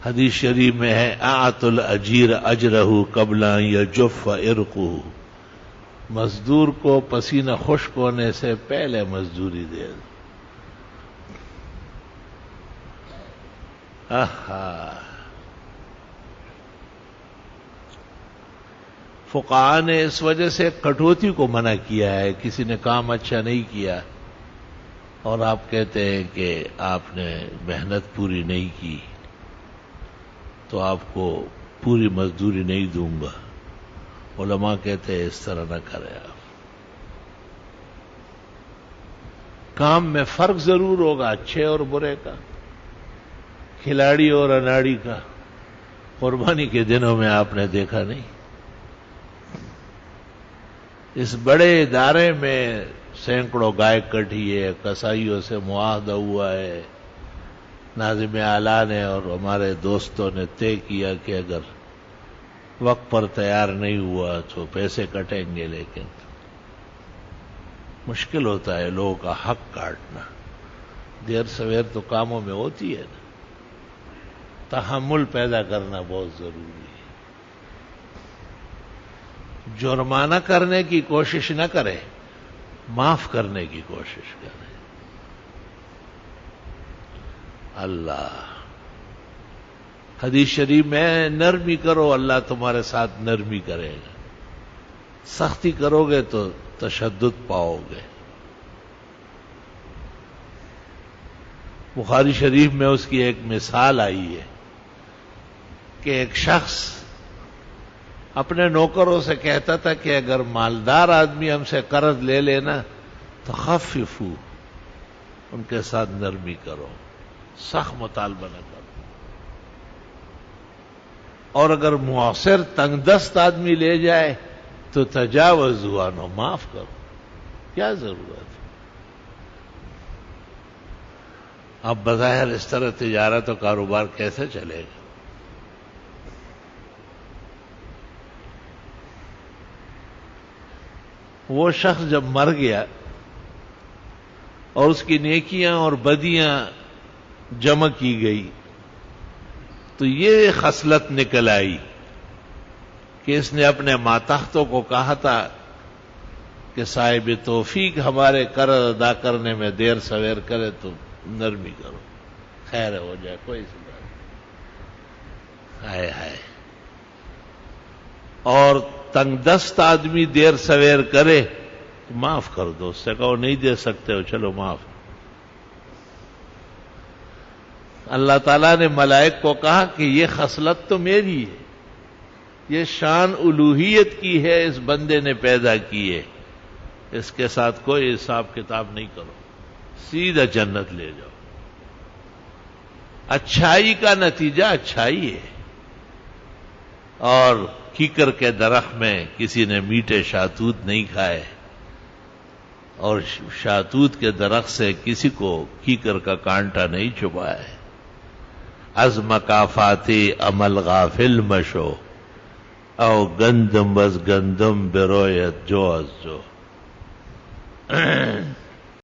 حدیث شریف میں ہے اعط الاجیر اجرہ قبل ان یجف عرقہ، مزدور کو پسینہ خشک ہونے سے پہلے مزدوری دے دو۔ فقہاء نے اس وجہ سے کٹوتی کو منع کیا ہے، کسی نے کام اچھا نہیں کیا اور آپ کہتے ہیں کہ آپ نے محنت پوری نہیں کی تو آپ کو پوری مزدوری نہیں دوں گا۔ علماء کہتے ہیں اس طرح نہ کریں آپ۔ کام میں فرق ضرور ہوگا اچھے اور برے کا، کھلاڑی اور اناڑی کا۔ قربانی کے دنوں میں آپ نے دیکھا نہیں، اس بڑے ادارے میں سینکڑوں گائے کٹی ہے، کسائیوں سے معاہدہ ہوا ہے، ناظم اعلیٰ نے اور ہمارے دوستوں نے طے کیا کہ اگر وقت پر تیار نہیں ہوا تو پیسے کٹیں گے، لیکن مشکل ہوتا ہے لوگوں کا حق کاٹنا۔ دیر سویر تو کاموں میں ہوتی ہے نا، تحمل پیدا کرنا بہت ضروری ہے۔ جرمانہ کرنے کی کوشش نہ کرے، معاف کرنے کی کوشش کرے۔ اللہ حدیث شریف میں نرمی کرو اللہ تمہارے ساتھ نرمی کرے گا، سختی کرو گے تو تشدد پاؤ گے۔ بخاری شریف میں اس کی ایک مثال آئی ہے کہ ایک شخص اپنے نوکروں سے کہتا تھا کہ اگر مالدار آدمی ہم سے قرض لے لینا تو خففو، ان کے ساتھ نرمی کرو، سخت مطالبہ نہ کرو، اور اگر معاصر تنگ دست آدمی لے جائے تو تجاوزوا عنہ، معاف کرو، کیا ضرورت ہے؟ اب بظاہر اس طرح تجارت و کاروبار کیسے چلے گا؟ وہ شخص جب مر گیا اور اس کی نیکیاں اور بدیاں جمع کی گئی تو یہ خصلت نکل آئی کہ اس نے اپنے ماتحتوں کو کہا تھا کہ صاحب توفیق ہمارے قرض ادا کرنے میں دیر سویر کرے تو نرمی کرو، خیر ہو جائے، کوئی سی بات نہیں۔ ہائے ہائے، اور تنگ دست آدمی دیر سویر کرے تو معاف کر دو، اس سے کہو نہیں دے سکتے ہو، چلو معاف۔ اللہ تعالیٰ نے ملائک کو کہا کہ یہ خصلت تو میری ہے، یہ شان الوہیت کی ہے، اس بندے نے پیدا کی ہے، اس کے ساتھ کوئی حساب کتاب نہیں کرو، سیدھا جنت لے جاؤ۔ اچھائی کا نتیجہ اچھائی ہے۔ اور کیکر کے درخت میں کسی نے میٹھے شاتوت نہیں کھائے، اور شاتوت کے درخت سے کسی کو کیکر کا کانٹا نہیں چبھا ہے۔ از مکافاتی عمل غافل مشو، او گندم بز گندم برویت جو از جو۔